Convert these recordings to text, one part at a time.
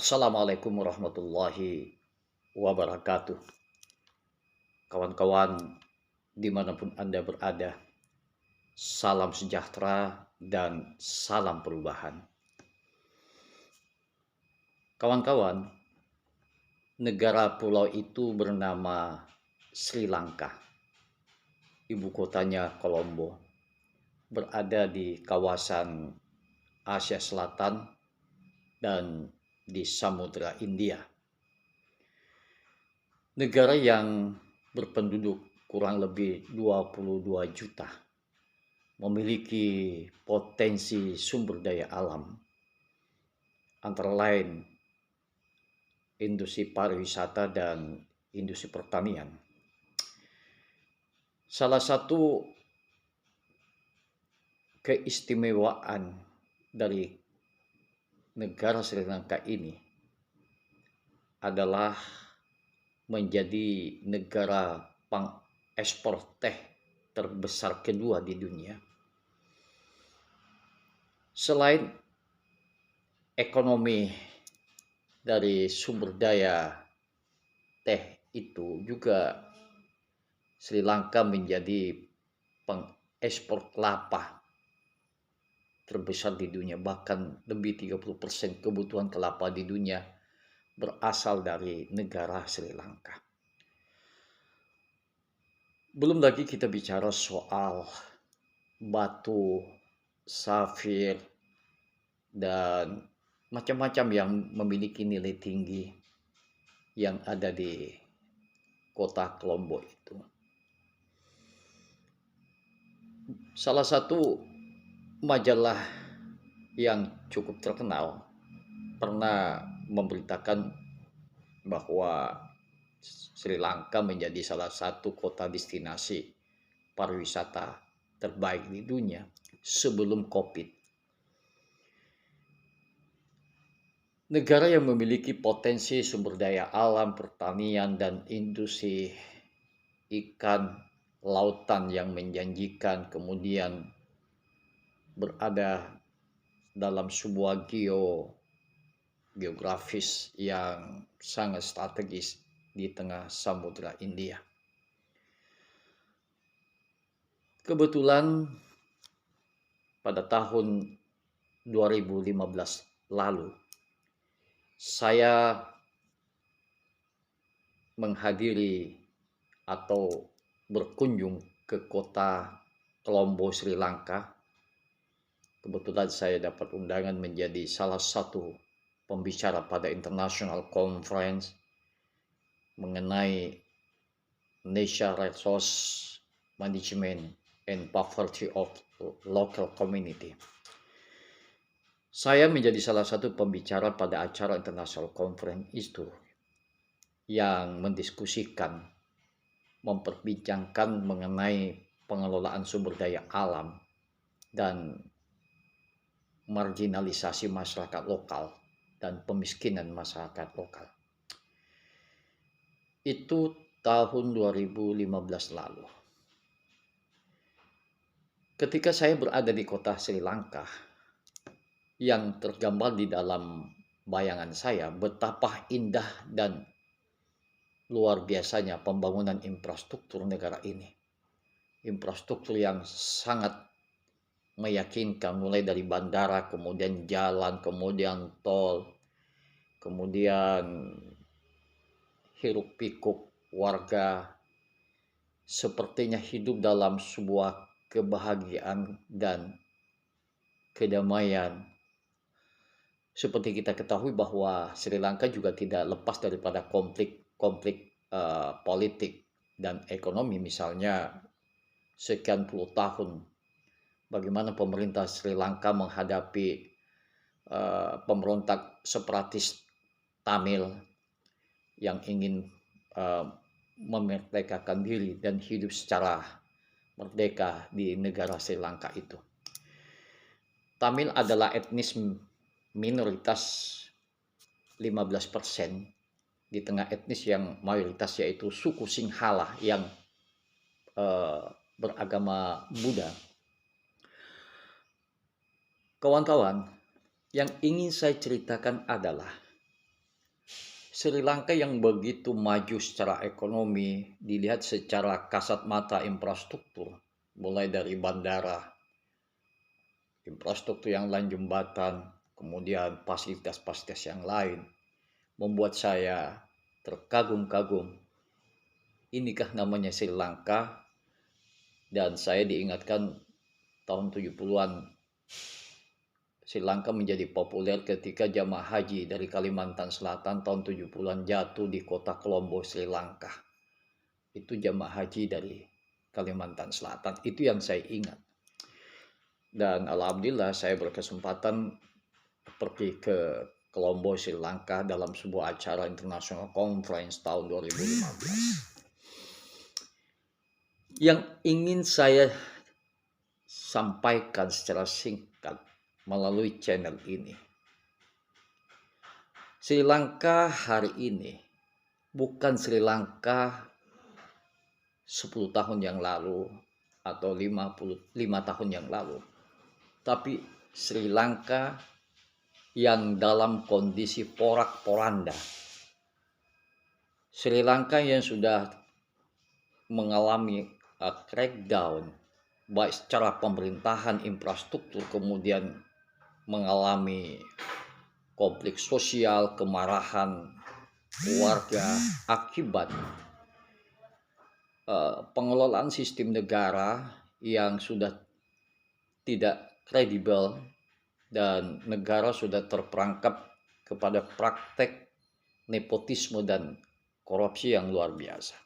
Assalamualaikum warahmatullahi wabarakatuh. Kawan-kawan dimanapun Anda berada, salam sejahtera dan salam perubahan. Kawan-kawan, negara pulau itu bernama Sri Lanka. Ibu kotanya Kolombo, berada di kawasan Asia Selatan dan di Samudra India. Negara yang berpenduduk kurang lebih 22 juta, memiliki potensi sumber daya alam, antara lain industri pariwisata dan industri pertanian. Salah satu keistimewaan dari negara Sri Lanka ini adalah menjadi negara pengekspor teh terbesar kedua di dunia. Selain ekonomi dari sumber daya teh itu, juga Sri Lanka menjadi pengekspor kelapa terbesar di dunia. Bahkan lebih 30% kebutuhan kelapa di dunia berasal dari negara Sri Lanka. Belum lagi kita bicara soal batu, safir, dan macam-macam yang memiliki nilai tinggi yang ada di kota Kolombo itu. Salah satu majalah yang cukup terkenal pernah memberitakan bahwa Sri Lanka menjadi salah satu kota destinasi pariwisata terbaik di dunia sebelum COVID. Negara yang memiliki potensi sumber daya alam, pertanian, dan industri ikan lautan yang menjanjikan, kemudian berada dalam sebuah geografis yang sangat strategis di tengah Samudra India. Kebetulan pada tahun 2015 lalu saya menghadiri atau berkunjung ke kota Kolombo, Sri Lanka. Kebetulan saya dapat undangan menjadi salah satu pembicara pada International Conference mengenai Natural Resource Management and Poverty of Local Community. Saya menjadi salah satu pembicara pada acara International Conference itu yang mendiskusikan, memperbincangkan mengenai pengelolaan sumber daya alam dan marginalisasi masyarakat lokal dan pemiskinan masyarakat lokal. Itu tahun 2015 lalu. Ketika saya berada di kota Sri Lanka, yang tergambar di dalam bayangan saya betapa indah dan luar biasanya pembangunan infrastruktur negara ini. Infrastruktur yang sangat meyakinkan, mulai dari bandara, kemudian jalan, kemudian tol, kemudian hiruk pikuk warga sepertinya hidup dalam sebuah kebahagiaan dan kedamaian. Seperti kita ketahui bahwa Sri Lanka juga tidak lepas daripada konflik politik dan ekonomi. Misalnya sekian puluh tahun bagaimana pemerintah Sri Lanka menghadapi pemberontak separatis Tamil yang ingin memerdekakan diri dan hidup secara merdeka di negara Sri Lanka itu. Tamil adalah etnis minoritas 15% di tengah etnis yang mayoritas, yaitu suku Sinhala yang beragama Buddha. Kawan-kawan, yang ingin saya ceritakan adalah Sri Lanka yang begitu maju secara ekonomi, dilihat secara kasat mata infrastruktur, mulai dari bandara, infrastruktur yang lain, jembatan, kemudian fasilitas-fasilitas yang lain, membuat saya terkagum-kagum. Inikah namanya Sri Lanka? Dan saya diingatkan tahun 70-an Sri Lanka menjadi populer ketika jamaah haji dari Kalimantan Selatan tahun 70-an jatuh di kota Colombo, Sri Lanka. Itu jamaah haji dari Kalimantan Selatan. Itu yang saya ingat. Dan alhamdulillah saya berkesempatan pergi ke Colombo, Sri Lanka dalam sebuah acara International Conference tahun 2015. Yang ingin saya sampaikan secara singkat melalui channel ini, Sri Lanka hari ini bukan Sri Lanka 10 tahun yang lalu atau 55 tahun yang lalu, tapi Sri Lanka yang dalam kondisi porak-poranda. Sri Lanka yang sudah mengalami crackdown baik secara pemerintahan, infrastruktur, kemudian mengalami konflik sosial, kemarahan warga akibat pengelolaan sistem negara yang sudah tidak kredibel dan negara sudah terperangkap kepada praktek nepotisme dan korupsi yang luar biasa.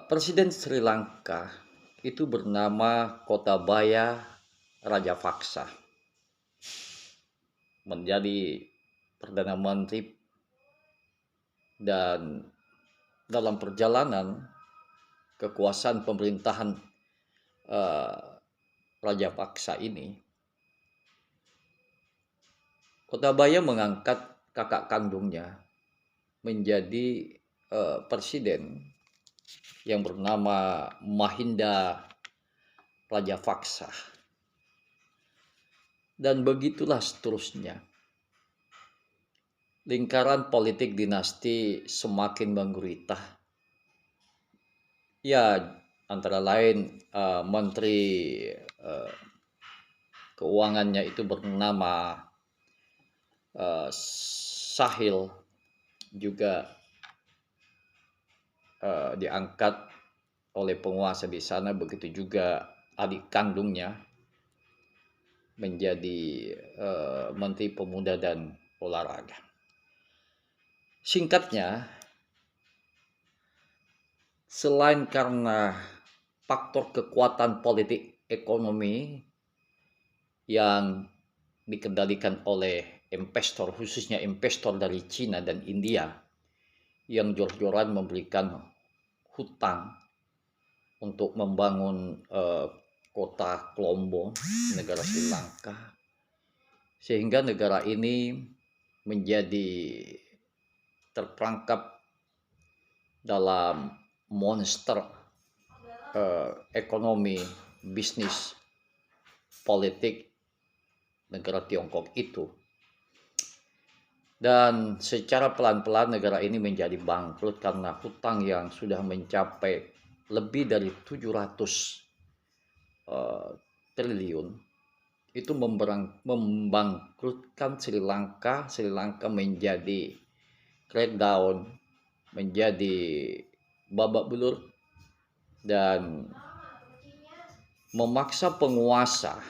Presiden Sri Lanka itu bernama Gotabaya Rajapaksa, menjadi Perdana Menteri, dan dalam perjalanan kekuasaan pemerintahan Rajapaksa ini, Gotabaya mengangkat kakak kandungnya menjadi presiden yang bernama Mahinda Rajapaksa. Dan begitulah seterusnya. Lingkaran politik dinasti semakin menggurita. Ya, antara lain Menteri Keuangannya itu bernama Sahil juga diangkat oleh penguasa di sana, begitu juga adik kandungnya menjadi Menteri Pemuda dan Olahraga. Singkatnya, selain karena faktor kekuatan politik ekonomi yang dikendalikan oleh investor, khususnya investor dari Cina dan India, yang jor-joran memberikan hutang untuk membangun kota Colombo, negara Sri Lanka, sehingga negara ini menjadi terperangkap dalam monster ekonomi, bisnis, politik negara Tiongkok itu. Dan secara pelan-pelan negara ini menjadi bangkrut karena hutang yang sudah mencapai lebih dari 700 triliun. Itu membangkrutkan Sri Lanka. Sri Lanka menjadi crackdown, menjadi babak belur, dan memaksa penguasa,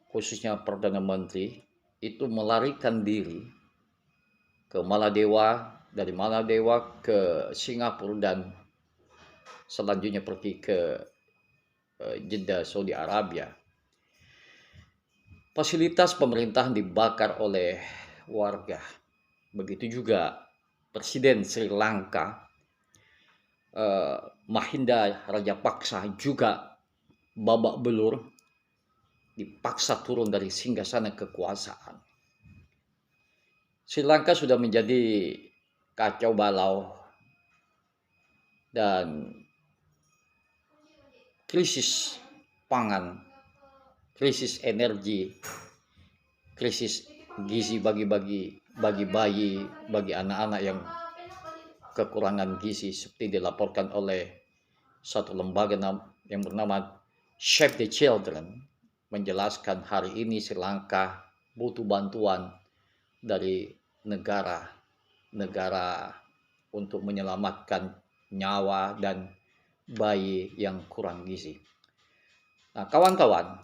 khususnya Perdana Menteri, itu melarikan diri ke Maladewa, dari Maladewa ke Singapura, dan selanjutnya pergi ke Jeddah, Saudi Arabia. Fasilitas pemerintahan dibakar oleh warga. Begitu juga Presiden Sri Lanka Mahinda Rajapaksa juga babak belur, dipaksa turun dari singgasana kekuasaan. Sri Lanka sudah menjadi kacau balau dan krisis pangan, krisis energi, krisis gizi bagi bayi, bagi anak-anak yang kekurangan gizi, seperti dilaporkan oleh satu lembaga yang bernama Save the Children, menjelaskan hari ini Sri Lanka butuh bantuan dari negara untuk menyelamatkan nyawa dan bayi yang kurang gizi. Nah, kawan-kawan,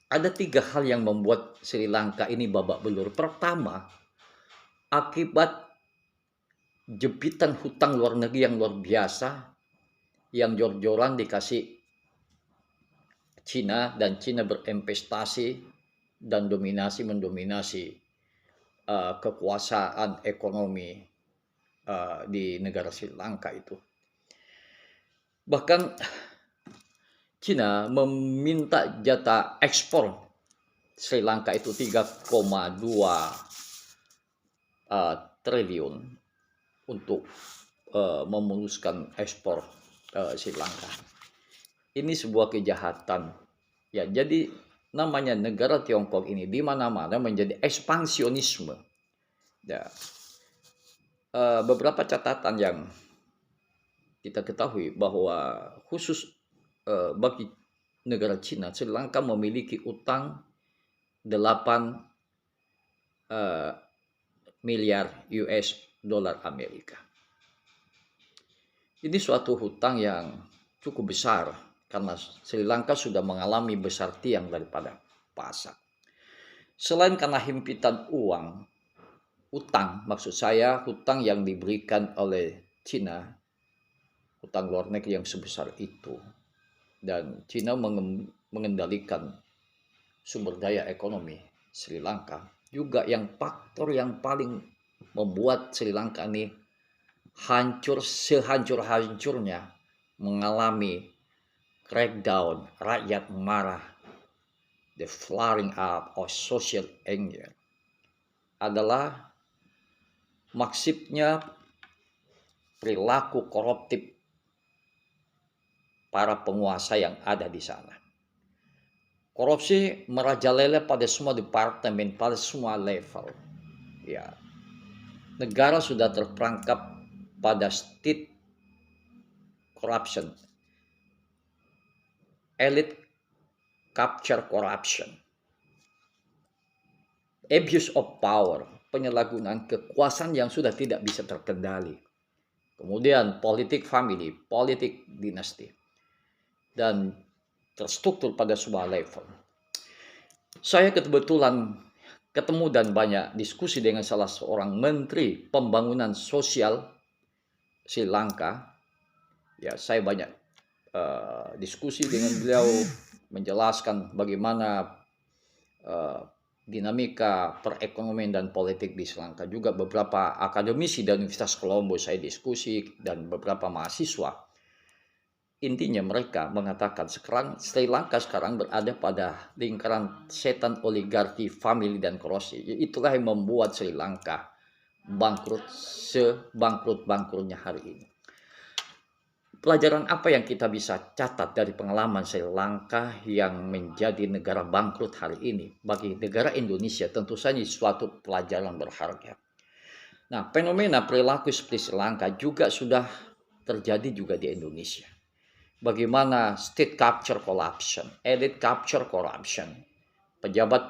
ada 3 hal yang membuat Sri Lanka ini babak belur. Pertama, akibat jepitan hutang luar negeri yang luar biasa, yang jor-joran dikasih Cina, dan Cina berinvestasi dan mendominasi kekuasaan ekonomi di negara Sri Lanka itu. Bahkan Cina meminta jatah ekspor Sri Lanka itu 3,2 triliun untuk memuluskan ekspor Sri Lanka. Ini sebuah kejahatan. Ya, jadi namanya negara Tiongkok ini di mana-mana menjadi ekspansionisme. Ya, beberapa catatan yang kita ketahui bahwa khusus bagi negara Cina, Sri Lanka memiliki utang 8 miliar US dolar Amerika. Ini suatu hutang yang cukup besar karena Sri Lanka sudah mengalami besar tiang daripada pasak. Selain karena himpitan utang maksud saya hutang yang diberikan oleh Cina, hutang luar negeri yang sebesar itu, dan Cina mengendalikan sumber daya ekonomi Sri Lanka, juga yang faktor yang paling membuat Sri Lanka ini hancur sehancur-hancurnya, mengalami crackdown, rakyat marah, the flaring up of social anger, adalah maksudnya perilaku koruptif para penguasa yang ada di sana. Korupsi merajalela pada semua departemen, pada semua level. Ya, negara sudah terperangkap pada state corruption, elite capture corruption, abuse of power, penyalahgunaan kekuasaan yang sudah tidak bisa terkendali. Kemudian politik family, politik dinasti, dan terstruktur pada sebuah level. Saya kebetulan ketemu dan banyak diskusi dengan salah seorang menteri pembangunan sosial Sri Lanka. Ya, saya banyak diskusi dengan beliau, menjelaskan bagaimana dinamika perekonomian dan politik di Sri Lanka. Juga beberapa akademisi dari Universitas Colombo saya diskusi, dan beberapa mahasiswa. Intinya mereka mengatakan sekarang Sri Lanka berada pada lingkaran setan oligarki, famili, dan korupsi. Itulah yang membuat Sri Lanka bangkrut sebangkrut-bangkrutnya hari ini. Pelajaran apa yang kita bisa catat dari pengalaman Sri Lanka yang menjadi negara bangkrut hari ini? Bagi negara Indonesia tentu saja suatu pelajaran berharga. Nah, fenomena perilaku seperti Sri Lanka juga sudah terjadi juga di Indonesia. Bagaimana state capture corruption, elite capture corruption, pejabat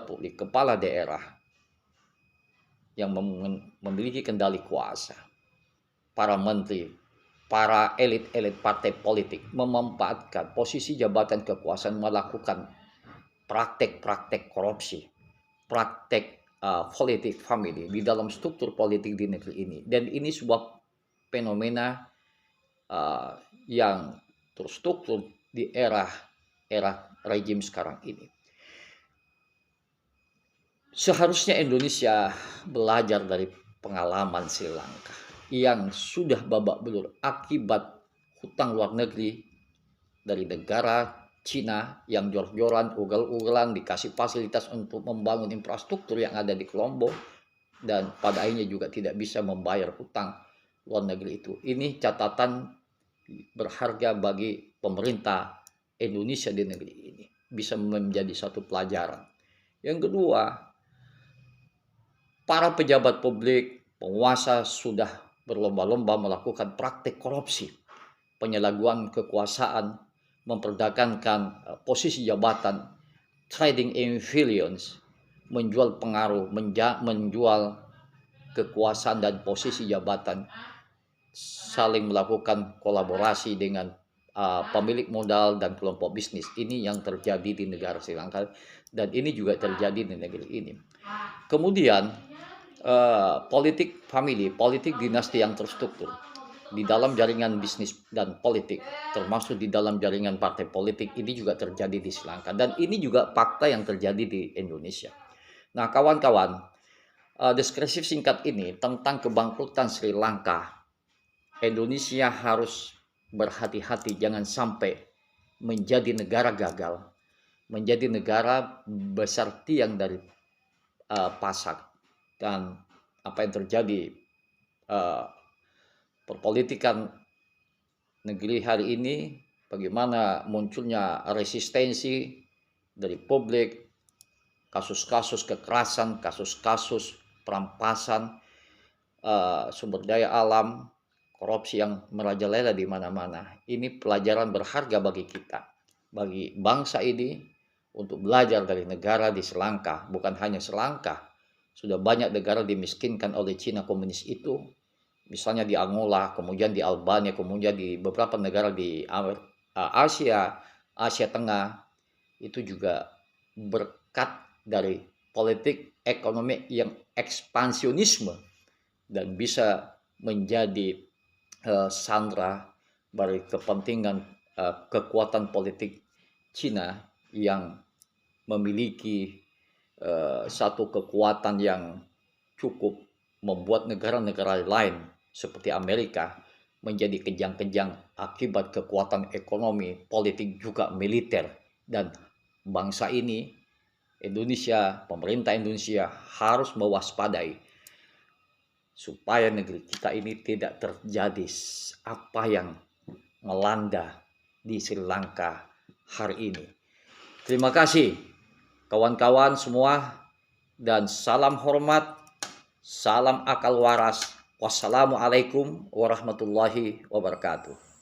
publik, kepala daerah yang memiliki kendali kuasa, para menteri, para elit-elit partai politik memanfaatkan posisi jabatan kekuasaan melakukan praktek-praktek korupsi, praktek politik famili di dalam struktur politik di negeri ini. Dan ini sebuah fenomena yang terstruktur di era rejim sekarang ini. Seharusnya Indonesia belajar dari pengalaman Sri Lanka yang sudah babak belur akibat hutang luar negeri dari negara Cina yang jor-joran, ugal-ugalan, dikasih fasilitas untuk membangun infrastruktur yang ada di Colombo, dan pada akhirnya juga tidak bisa membayar hutang luar negeri itu. Ini catatan berharga bagi pemerintah Indonesia di negeri ini, bisa menjadi satu pelajaran. Yang kedua, para pejabat publik, penguasa sudah berlomba-lomba melakukan praktik korupsi, penyalahgunaan kekuasaan, memperdagangkan posisi jabatan, trading influence, menjual pengaruh, menjual kekuasaan dan posisi jabatan, saling melakukan kolaborasi dengan pemilik modal dan kelompok bisnis. Ini yang terjadi di negara Sri Lanka dan ini juga terjadi di negeri ini. Kemudian politik famili, politik dinasti yang terstruktur di dalam jaringan bisnis dan politik, termasuk di dalam jaringan partai politik, ini juga terjadi di Sri Lanka dan ini juga fakta yang terjadi di Indonesia. Nah, kawan-kawan, deskripsi singkat ini tentang kebangkrutan Sri Lanka, Indonesia harus berhati-hati jangan sampai menjadi negara gagal, menjadi negara besar tiang dari pasar. Dan apa yang terjadi perpolitikan negeri hari ini, bagaimana munculnya resistensi dari publik, kasus-kasus kekerasan, kasus-kasus perampasan sumber daya alam, korupsi yang merajalela di mana-mana. Ini pelajaran berharga bagi kita, bagi bangsa ini untuk belajar dari negara di Sri Lanka. Bukan hanya Sri Lanka, sudah banyak negara dimiskinkan oleh Cina komunis itu, misalnya di Angola, kemudian di Albania, kemudian di beberapa negara di Asia Tengah, itu juga berkat dari politik ekonomi yang ekspansionisme dan bisa menjadi sandra dari kepentingan kekuatan politik Cina yang memiliki satu kekuatan yang cukup membuat negara-negara lain seperti Amerika menjadi kejang-kejang akibat kekuatan ekonomi, politik juga militer. Dan bangsa ini, Indonesia, pemerintah Indonesia harus mewaspadai supaya negeri kita ini tidak terjadi apa yang melanda di Sri Lanka hari ini. Terima kasih kawan-kawan semua dan salam hormat, salam akal waras. Wassalamualaikum warahmatullahi wabarakatuh.